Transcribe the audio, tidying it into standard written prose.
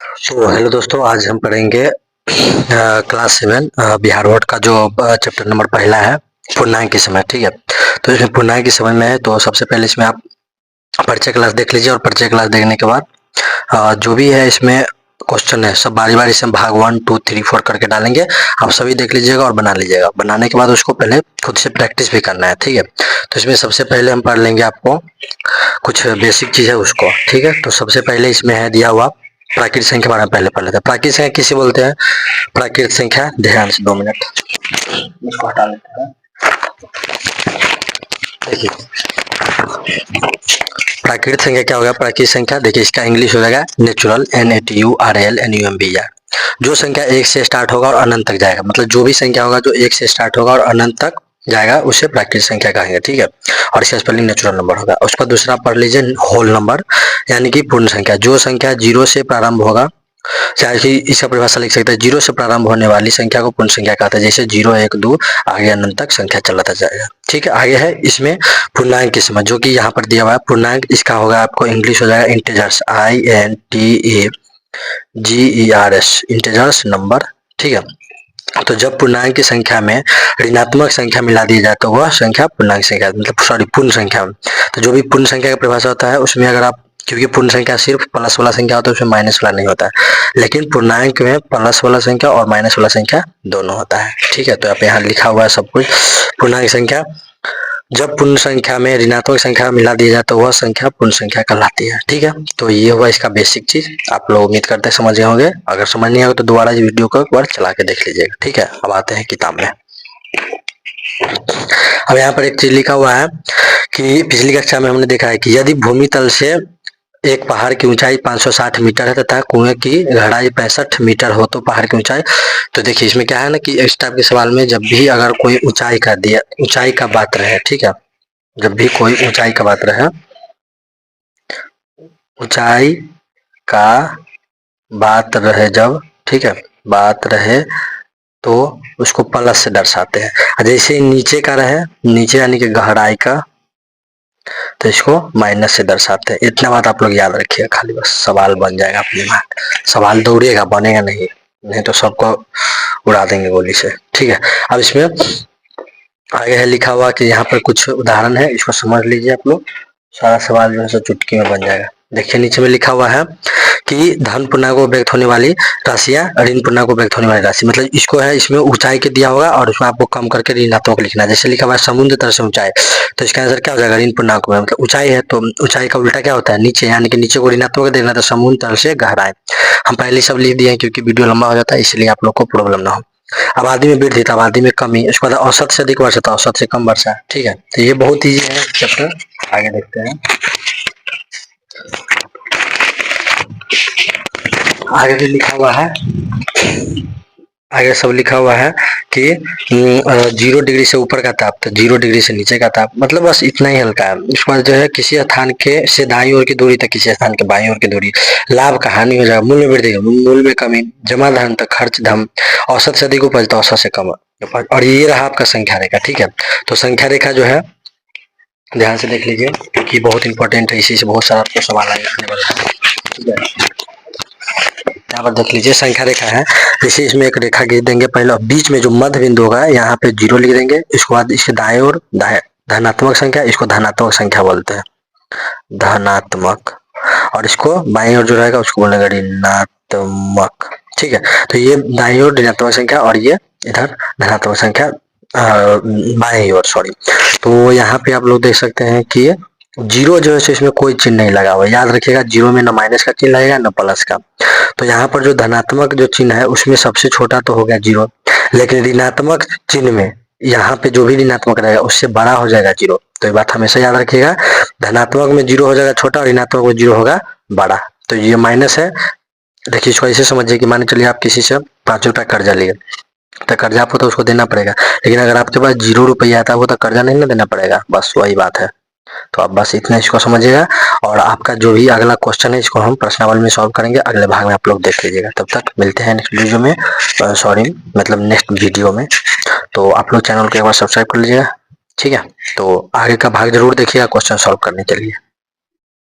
तो हेलो दोस्तों, आज हम पढ़ेंगे क्लास 7 बिहार बोर्ड का जो चैप्टर नंबर पहला है पूर्णांक के समय। ठीक है, तो इसमें पूर्णांक के समय में है। तो सबसे पहले इसमें आप परिचय क्लास देख लीजिए और परिचय क्लास देखने के बाद जो भी है इसमें क्वेश्चन है सब बारी बारी से भाग 1 2 3 4 करके डालेंगे। आप सभी देख लीजिएगा और बना लीजिएगा। बनाने के बाद उसको पहले खुद से प्रैक्टिस भी करना है। ठीक है, तो इसमें सबसे पहले हम पढ़ लेंगे आपको कुछ बेसिक चीज है उसको। ठीक है, तो सबसे पहले इसमें है दिया हुआ प्राकृतिक संख्या के बारे में पहले पढ़ लेते हैं। प्राकृतिक संख्या किसे बोलते हैं? प्राकृतिक संख्या, ध्यान से 2 मिनट इसको हटा लेते हैं। देखिए प्राकृतिक संख्या क्या होगा? प्राकृतिक संख्या देखिए इसका इंग्लिश हो जाएगा नेचुरल, NATURAL जो संख्या 1 से स्टार्ट होगा और अनंत तक जाएगा, मतलब जो भी संख्या होगा जो 1 से स्टार्ट होगा और अनंत तक जाएगा उसे प्राकृतिक संख्या कहेंगे। ठीक है, और इसका स्पेलिंग नेचुरल नंबर होगा। उसका दूसरा पढ़ लीजिए होल नंबर, यानी कि पूर्ण संख्या। जो संख्या 0 से प्रारंभ होगा, चाहे कि इसका परिभाषा लिख सकते हैं, 0 से प्रारंभ होने वाली संख्या को पूर्ण संख्या कहते हैं। जैसे 0 1 2 आगे अनंत तक संख्या चलाता जाएगा। ठीक है, आगे है इसमें पूर्णांक के समय, जो कि यहाँ पर दिया हुआ है पूर्णांक। इसका होगा आपको इंग्लिश हो जाएगा इंटीजर्स, INTEGERS, इंटीजर्स नंबर। ठीक है, तो जब पूर्णांक की संख्या में ऋणात्मक संख्या मिला दी जाए तो वह संख्या पूर्णांक संख्या, मतलब सॉरी पूर्ण संख्या। तो जो भी पूर्ण संख्या का परिभाषा होता है उसमें अगर आप, क्योंकि पूर्ण संख्या सिर्फ प्लस वाला संख्या होता है उसमें माइनस वाला नहीं होता है, लेकिन पूर्णांक में प्लस वाला संख्या और माइनस वाला संख्या दोनों होता है। ठीक है, तो आप यहाँ लिखा हुआ है सब कुछ। पूर्णांक संख्या, जब पूर्ण संख्या में ऋणात्मक संख्या मिला दिया जाए तो वह संख्या पूर्ण संख्या कहलाती है। ठीक है, तो ये हुआ इसका बेसिक चीज। आप लोग उम्मीद करते हैं समझ गए होंगे। अगर समझ नहीं आएगा तो दोबारा इस वीडियो को एक बार चला के देख लीजिएगा। ठीक है, अब आते हैं किताब में। अब यहाँ पर एक चीज लिखा हुआ है कि पिछली कक्षा में हमने देखा है कि यदि भूमि तल से एक पहाड़ की ऊंचाई 560 मीटर है तथा कुएं की गहराई 65 मीटर हो तो पहाड़ की ऊंचाई। तो देखिए इसमें क्या है ना कि इस टाइप के सवाल में जब भी अगर कोई ऊंचाई का दिया, ऊंचाई का बात रहे, ठीक है, जब भी कोई ऊंचाई का बात रहे, ऊंचाई का बात रहे जब, ठीक है, बात रहे तो उसको प्लस से दर्शाते हैं। जैसे नीचे का रहे, नीचे यानी कि गहराई का, तो इसको माइनस से दर्शाते हैं। इतना बात आप लोग याद रखिए, खाली बस सवाल बन जाएगा अपने में। सवाल दौड़ेगा, बनेगा नहीं, नहीं तो सबको उड़ा देंगे गोली से। ठीक है, अब इसमें आगे है लिखा हुआ कि यहाँ पर कुछ उदाहरण है, इसको समझ लीजिए आप लोग। सारा सवाल जो है सो चुटकी में बन जाएगा। देखिए नीचे में लिखा हुआ है कि धन पूर्णांक को व्यक्त होने वाली राशियां, ऋण पूर्णांक को व्यक्त होने वाली राशि, मतलब इसको है, इसमें ऊंचाई के दिया होगा और उसमें आपको कम करके ऋणात्मक लिखना है। जैसे लिखा हुआ है समुद्र तल से ऊंचाई, तो इसका आंसर क्या हो जाएगा? ऋण पूर्णांक में, मतलब ऊंचाई है तो ऊंचाई का उल्टा क्या होता है? नीचे, यानी कि नीचे को ऋणात्मक देना, तो समुद्र तल से गहराई। हम पहले सब लिख दिए हैं क्योंकि वीडियो लंबा हो जाता है, इसलिए आप लोग को प्रॉब्लम ना हो। आबादी में वृद्धि, तो आबादी में कमी। उसके बाद औसत से अधिक वर्षा, तो औसत से कम वर्षा। ठीक है, तो ये बहुत ईजी है चैप्टर। आगे देखते हैं। आगे भी लिखा हुआ है, आगे सब लिखा हुआ है कि 0 डिग्री से ऊपर का ताप, तो 0 डिग्री से नीचे का ताप, मतलब बस इतना ही हल्का है। उसके बाद जो है किसी स्थान के से दाईं ओर की दूरी तक किसी स्थान के बाईं ओर की दूरी, लाभ का हानि हो जाएगा, मूल्य वृद्धि, मूल्य में कमी, जमा धन तक खर्च धम, औसत से अधिक उपज तो औसत से कम उपज। और ये रहा आपका संख्या रेखा। ठीक है, तो संख्या रेखा जो है ध्यान से देख लीजिए क्योंकि बहुत इंपॉर्टेंट है, इसी से बहुत सारा आपको सवाल आने वाला है। ठीक है, यहाँ पर देख लीजिए संख्या रेखा है। जैसे इसमें एक रेखा खींच देंगे, पहले बीच में जो मध्य बिंदु होगा यहाँ पे 0 लिख देंगे। इसके बाद इसके दाएं ओर धनात्मक संख्या, इसको धनात्मक संख्या बोलते हैं, धनात्मक। और इसको बाएं ओर जो रहेगा उसको बोलेंगे ऋणात्मक। ठीक है, तो ये दाएं ओर ऋणात्मक संख्या और ये इधर धनात्मक संख्या बाएं ओर, सॉरी। तो यहाँ पे आप लोग देख सकते हैं कि 0 जो है इसमें कोई चिन्ह नहीं लगा हुआ। याद रखिएगा 0 में न माइनस का चिन्ह लगेगा न प्लस का। तो यहाँ पर जो धनात्मक जो चिन्ह है उसमें सबसे छोटा तो हो गया 0, लेकिन ऋणात्मक चिन्ह में यहाँ पे जो भी ऋणात्मक रहेगा उससे बड़ा हो जाएगा 0। तो ये बात हमेशा याद रखिएगा, धनात्मक में 0 हो जाएगा छोटा और ऋणात्मक में 0 होगा बड़ा। तो ये माइनस है। देखिए इसको ऐसे समझिए कि मान चलिए आप किसी से 5 रुपया कर्जा लिए, तो कर्जा आपको तो उसको देना पड़ेगा, लेकिन अगर आपके पास 0 रुपया आता है वो तो कर्जा नहीं ना देना पड़ेगा, बस वही बात है। तो आप बस इतना इसको समझिएगा। और आपका जो भी अगला क्वेश्चन है इसको हम प्रश्नावली में सॉल्व करेंगे, अगले भाग में आप लोग देख लीजिएगा। तब तक मिलते हैं नेक्स्ट वीडियो में, सॉरी मतलब नेक्स्ट वीडियो में। तो आप लोग चैनल को एक बार सब्सक्राइब कर लीजिएगा। ठीक है, तो आगे का भाग जरूर देखिएगा क्वेश्चन सॉल्व करने के लिए।